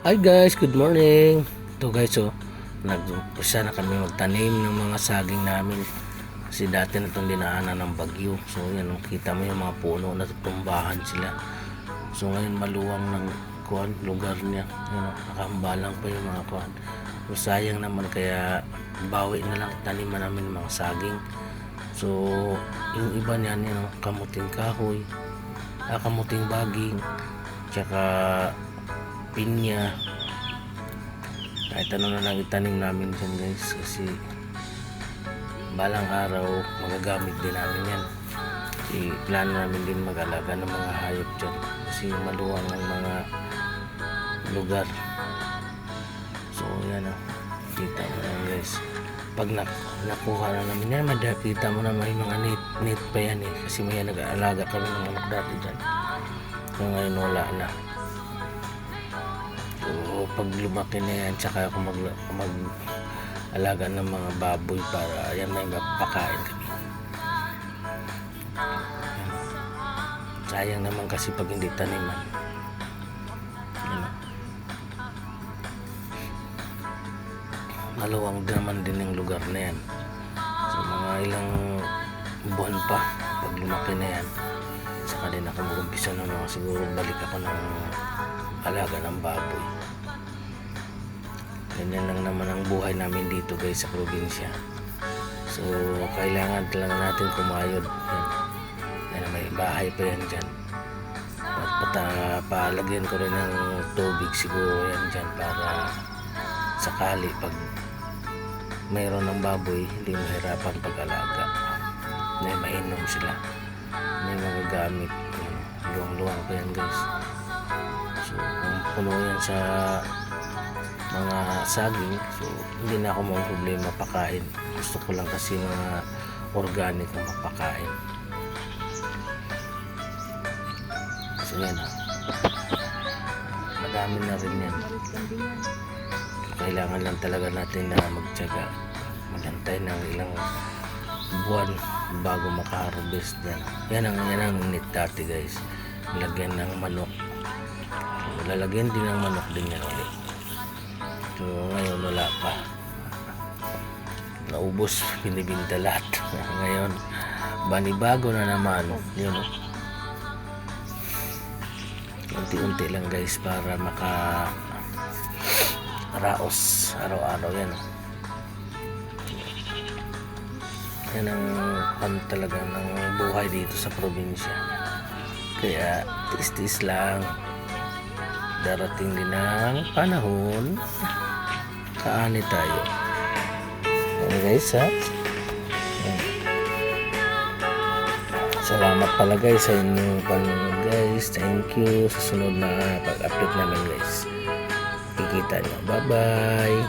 Hi guys, good morning. Ito guys, nag-umpisa na kami magtanim ng mga saging namin. Kasi dati na itong dinaanan ng bagyo. So yan, kita mo yung mga puno na tumbahan sila. So ngayon maluwang ng lugar niya. Yan, nakahambalang pa yung mga kuwan. So sayang naman, kaya bawi na lang taniman namin ng mga saging. So yung iba niyan, kamuting kahoy, kamuting baging, tsaka pinya. Kahit ano na lang itanim namin dyan guys, kasi balang araw magagamit din namin yan. Kasi plano namin din mag-alaga ng mga hayop dyan, kasi maluwang ang mga lugar. So yan kita mo lang guys, pag nakuha na namin yan, madakita mo na may mga net pa yan kasi may nag-aalaga kami ng anak dati dyan. So ngayon wala na. So pag lumaki na yan, tsaka ako mag-alaga ng mga baboy para yan may mapakain kami. Sayang naman kasi pag hindi taniman. Maluwang naman din yung lugar na yan. So mga ilang buwan pa pag lumaki na yan, saka din ako mag-umpisa na siguro balik ako ng alaga ng baboy. Ganyan lang naman ang buhay namin dito guys sa probinsya. So kailangan lang natin kumayod. Yan, may bahay pa yan dyan. Palagyan ko rin ng tubig siguro yan dyan, para sakali pag mayroon ng baboy, hindi mahirapan pag-alaga. May mainom sila, may magagamit. Luwang-luwang pa yan guys. So kung puno yan sa mga saging, so hindi na ako mga problema pakain. Gusto ko lang kasi mga organic na mapakain. So yan, madami na rin yan. Kailangan lang talaga natin na magtiyaga, magantay ng ilang buwan bago maka-harvest yan. Yan ang net dati guys, lagyan ng manok. Lalagyan din ng manok din yan ulit. So ngayon wala pa, naubos, binibinta lahat. Ngayon banibago na naman yun. Unti-unti lang guys, para raos araw-araw yan. Yan ang talaga ng buhay dito sa probinsya. Kaya tis-tis lang, darating din ang panahon, kaani tayo. Okay guys salamat pala guys sa inyong panonood guys. Thank you. Sa sunod na pag-update namin guys, kikita nyo. Bye bye.